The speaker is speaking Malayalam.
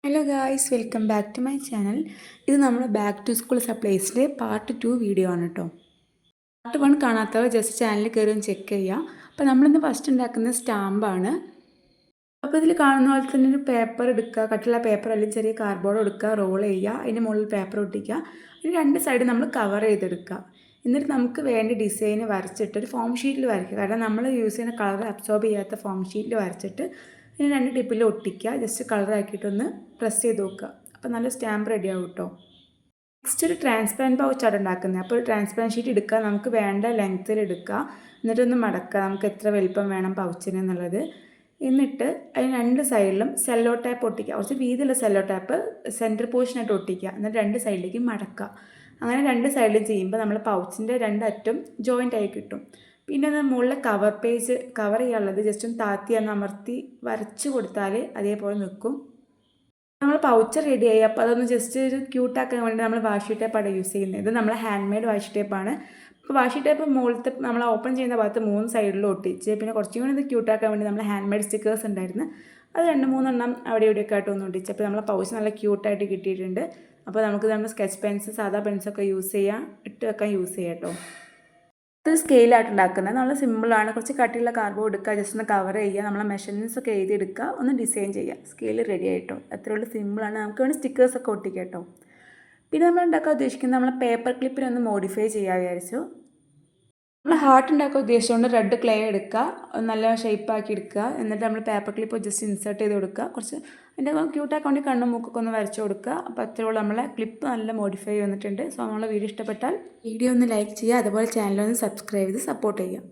Hello guys, welcome back to my channel. ഇത് നമ്മൾ ബാക്ക് ടു സ്കൂൾ സപ്ലൈസിലെ പാർട്ട് 2 വീഡിയോ ആണ് കേട്ടോ. പാർട്ട് 1 കാണാത്തവർ ജസ്റ്റ് ചാനലിൽ കയറി ഒന്ന് ചെക്ക് ചെയ്യുക. അപ്പോൾ നമ്മളിന്ന് ഫസ്റ്റ് ഉണ്ടാക്കുന്ന സ്റ്റാമ്പാണ്. അപ്പോൾ ഇതിൽ കാണുന്ന പോലെ തന്നെ ഒരു പേപ്പർ എടുക്കുക, കട്ടിയുള്ള പേപ്പർ അല്ലെങ്കിൽ ചെറിയ കാർഡ്ബോർഡ് എടുക്കുക, റോൾ ചെയ്യുക, അതിൻ്റെ മുകളിൽ പേപ്പർ ഒട്ടിക്കുക. ഇനി രണ്ട് സൈഡ് നമ്മൾ കവർ ചെയ്തെടുക്കുക. എന്നിട്ട് നമുക്ക് വേണ്ട ഡിസൈന് വരച്ചിട്ട് ഒരു ഫോം ഷീറ്റിൽ വരയ്ക്കുക. കാരണം നമ്മൾ യൂസ് ചെയ്യുന്ന കളർ അബ്സോർബ് ചെയ്യാത്ത ഫോം ഷീറ്റിൽ വരച്ചിട്ട് ഇനി രണ്ട് ടിപ്പിൽ ഒട്ടിക്കുക. ജസ്റ്റ് കളറാക്കിയിട്ടൊന്ന് പ്രസ് ചെയ്ത് നോക്കുക. അപ്പോൾ നല്ല സ്റ്റാമ്പ് റെഡി ആവും കേട്ടോ. നെക്സ്റ്റ് ഒരു ട്രാൻസ്പെറൻറ്റ് പൗച്ചാണ് ഉണ്ടാക്കുന്നത്. അപ്പോൾ ഒരു ട്രാൻസ്പെറൻറ്റ് ഷീറ്റ് എടുക്കുക, നമുക്ക് വേണ്ട ലെങ്ത്തിൽ എടുക്കുക, എന്നിട്ടൊന്ന് മടക്കുക, നമുക്ക് എത്ര വലിപ്പം വേണം പൗച്ചിന് എന്നുള്ളത്. എന്നിട്ട് അതിന് രണ്ട് സൈഡിലും സെല്ലോ ടാപ്പ് ഒട്ടിക്കുക. കുറച്ച് വീതിയുള്ള സെല്ലോ ടാപ്പ് സെൻറ്റർ പോർഷനായിട്ട് ഒട്ടിക്കുക. എന്നിട്ട് രണ്ട് സൈഡിലേക്ക് മടക്കുക. അങ്ങനെ രണ്ട് സൈഡിലും ചെയ്യുമ്പോൾ നമ്മൾ പൗച്ചിൻ്റെ രണ്ടറ്റം ജോയിൻ്റ് ആയി കിട്ടും. പിന്നെ മുകളിൽ കവർ പേജ് കവർ ചെയ്യാനുള്ളത് ജസ്റ്റ് ഒന്ന് താത്തി ഒന്ന് അമർത്തി വരച്ച് കൊടുത്താൽ അതേപോലെ നിൽക്കും. നമ്മൾ പൗച്ച് റെഡിയായി. അപ്പോൾ അതൊന്ന് ജസ്റ്റ് ഒരു ക്യൂട്ടാക്കാൻ വേണ്ടി നമ്മൾ വാഷി ടേപ്പാണ് യൂസ് ചെയ്യുന്നത്. ഇത് നമ്മൾ ഹാൻഡ് മെയ്ഡ് വാഷി ടേപ്പാണ്. അപ്പോൾ വാഷി ടേപ്പ് മുകളിലത്തെ നമ്മൾ ഓപ്പൺ ചെയ്യുന്ന ഭാഗത്ത് മൂന്ന് സൈഡിലും ഒട്ടിച്ച്, പിന്നെ കുറച്ചും കൂടി ഇത് ക്യൂട്ടാക്കാൻ വേണ്ടി നമ്മൾ ഹാൻഡ് മെയ്ഡ് സ്റ്റിക്കേഴ്സ് ഉണ്ടായിരുന്നു, അത് 2-3 അവിടെ ഇവിടെയൊക്കെ ആയിട്ട് ഒന്ന് ഒട്ടിച്ച്. അപ്പോൾ നമ്മളെ പൗച്ച് നല്ല ക്യൂട്ടായിട്ട് കിട്ടിയിട്ടുണ്ട്. അപ്പോൾ നമുക്ക് നമ്മൾ സ്കെച്ച് പെൻസ്, സാധാ പെൻസൊക്കെ യൂസ് ചെയ്യാം, ഇട്ട് വെക്കാൻ യൂസ് ചെയ്യാം കേട്ടോ. ഇത് സ്കെയിലായിട്ട് ഉണ്ടാക്കുന്നത് നല്ല സിമ്പിളാണ്. കുറച്ച് കട്ടിയുള്ള കാർഡ്ബോർഡ് എടുക്കുക, ജസ്റ്റ് ഒന്ന് കവർ ചെയ്യുക, നമ്മളെ മെഷർമെൻറ്റ്സ് ഒക്കെ എഴുതിയെടുക്കുക, ഒന്ന് ഡിസൈൻ ചെയ്യുക, സ്കെയിൽ റെഡി ആയിട്ടോ. അത്രയുള്ള സിമ്പിളാണ്. നമുക്ക് വേണ്ടി സ്റ്റിക്കേഴ്സൊക്കെ ഒട്ടിക്കുക കേട്ടോ. പിന്നെ നമ്മൾ ഉണ്ടാക്കാൻ ഉദ്ദേശിക്കുന്നത് നമ്മൾ പേപ്പർ ക്ലിപ്പിനൊന്ന് മോഡിഫൈ ചെയ്യാൻ വിചാരിച്ചു. നമ്മൾ ഹാർട്ട് ഉണ്ടാക്കാൻ ഉദ്ദേശിച്ചുകൊണ്ട് റെഡ് ക്ലേ എടുക്കുക, നല്ല ഷേപ്പാക്കി എടുക്കുക, എന്നിട്ട് നമ്മൾ പേപ്പർ ക്ലിപ്പ് ജസ്റ്റ് ഇൻസേർട്ട് ചെയ്ത് കൊടുക്കുക. കുറച്ച് അതിൻ്റെ ക്യൂട്ടാക്കാൻ വേണ്ടി കണ്ണും മൂക്കൊക്കെ ഒന്ന് വരച്ച് കൊടുക്കുക. അപ്പോൾ അത്രയുള്ള നമ്മളെ ക്ലിപ്പ് നല്ല മോഡിഫൈ വന്നിട്ടുണ്ട്. സോ നമ്മളെ വീഡിയോ ഇഷ്ടപ്പെട്ടാൽ വീഡിയോ ഒന്ന് ലൈക്ക് ചെയ്യുക, അതുപോലെ ചാനലൊന്ന് സബ്സ്ക്രൈബ് ചെയ്ത് സപ്പോർട്ട് ചെയ്യുക.